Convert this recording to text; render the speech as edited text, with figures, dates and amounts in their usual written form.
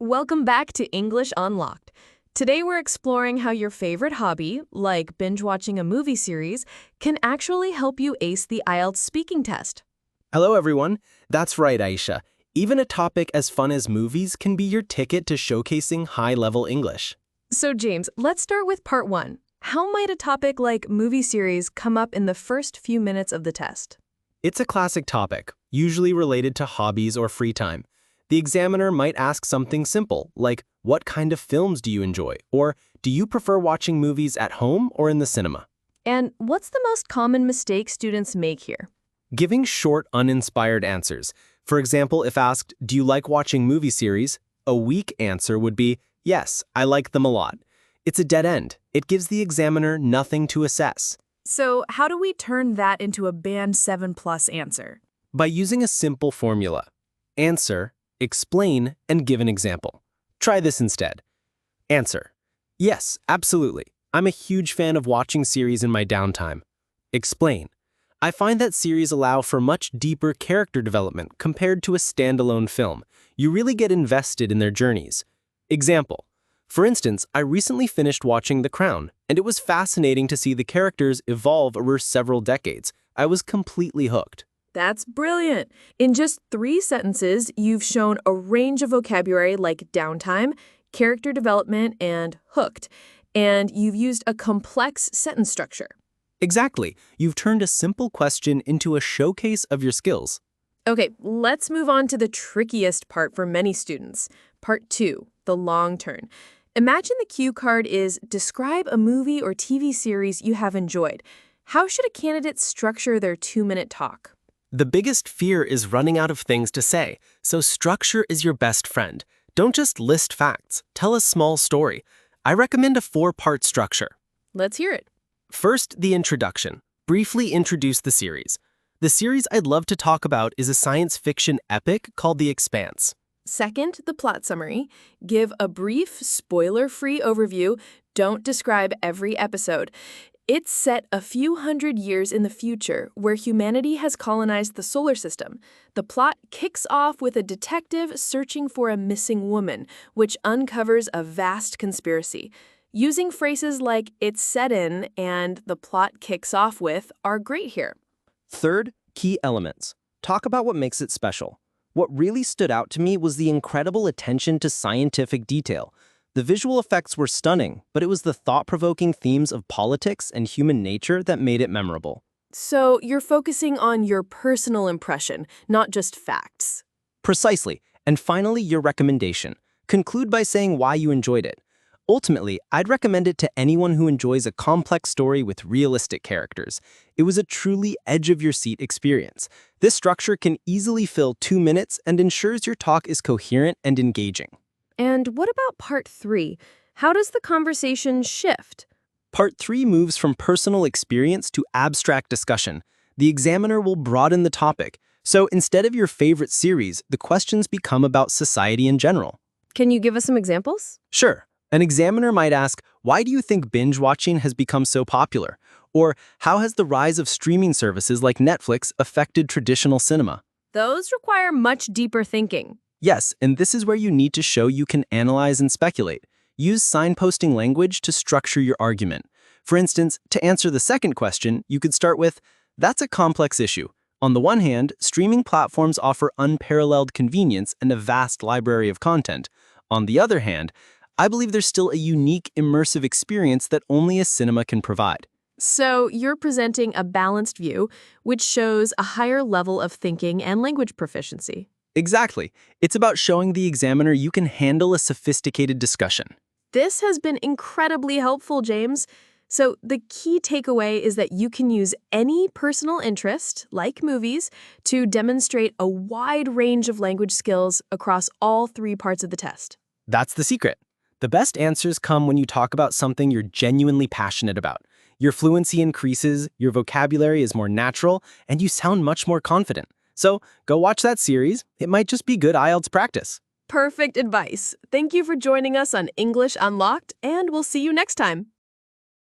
Welcome back to English Unlocked. Today we're exploring how your favorite hobby, like binge watching a movie series, can actually help you ace the IELTS speaking test. Hello, everyone. That's right, Aisha. Even a topic as fun as movies can be your ticket to showcasing high-level English. So James, let's start with part one. How might a topic like movie series come up in the first few minutes of the test? It's a classic topic, usually related to hobbies or free time. The examiner might ask something simple, like, what kind of films do you enjoy? Or, do you prefer watching movies at home or in the cinema? And what's the most common mistake students make here? Giving short, uninspired answers. For example, if asked, do you like watching movie series? A weak answer would be, yes, I like them a lot. It's a dead end. It gives the examiner nothing to assess. So how do we turn that into a band 7+ answer? By using a simple formula. Answer, explain, and give an example. Try this instead. Answer. Yes, absolutely. I'm a huge fan of watching series in my downtime. Explain. I find that series allow for much deeper character development compared to a standalone film. You really get invested in their journeys. Example. For instance, I recently finished watching The Crown, and it was fascinating to see the characters evolve over several decades. I was completely hooked. That's brilliant. In just 3 sentences, you've shown a range of vocabulary like downtime, character development, and hooked. And you've used a complex sentence structure. Exactly. You've turned a simple question into a showcase of your skills. Okay, let's move on to the trickiest part for many students. Part 2, the long turn. Imagine the cue card is describe a movie or TV series you have enjoyed. How should a candidate structure their 2-minute talk? The biggest fear is running out of things to say, so structure is your best friend. Don't just list facts, tell a small story. I recommend a 4-part structure. Let's hear it. First, the introduction. Briefly introduce the series. The series I'd love to talk about is a science fiction epic called The Expanse. Second, the plot summary. Give a brief, spoiler-free overview. Don't describe every episode. It's set a few hundred years in the future, where humanity has colonized the solar system. The plot kicks off with a detective searching for a missing woman, which uncovers a vast conspiracy. Using phrases like "it's set in" and "the plot kicks off with" are great here. Third, key elements. Talk about what makes it special. What really stood out to me was the incredible attention to scientific detail. The visual effects were stunning, but it was the thought-provoking themes of politics and human nature that made it memorable. So you're focusing on your personal impression, not just facts. Precisely. And finally, your recommendation. Conclude by saying why you enjoyed it. Ultimately, I'd recommend it to anyone who enjoys a complex story with realistic characters. It was a truly edge-of-your-seat experience. This structure can easily fill 2 minutes and ensures your talk is coherent and engaging. And what about part 3? How does the conversation shift? Part 3 moves from personal experience to abstract discussion. The examiner will broaden the topic. So instead of your favorite series, the questions become about society in general. Can you give us some examples? Sure. An examiner might ask, why do you think binge watching has become so popular? Or how has the rise of streaming services like Netflix affected traditional cinema? Those require much deeper thinking. Yes, and this is where you need to show you can analyze and speculate. Use signposting language to structure your argument. For instance, to answer the second question, you could start with, that's a complex issue. On the one hand, streaming platforms offer unparalleled convenience and a vast library of content. On the other hand, I believe there's still a unique, immersive experience that only a cinema can provide. So you're presenting a balanced view, which shows a higher level of thinking and language proficiency. Exactly. It's about showing the examiner you can handle a sophisticated discussion. This has been incredibly helpful, James. So the key takeaway is that you can use any personal interest, like movies, to demonstrate a wide range of language skills across all 3 parts of the test. That's the secret. The best answers come when you talk about something you're genuinely passionate about. Your fluency increases, your vocabulary is more natural, and you sound much more confident. So go watch that series. It might just be good IELTS practice. Perfect advice. Thank you for joining us on English Unlocked, and we'll see you next time.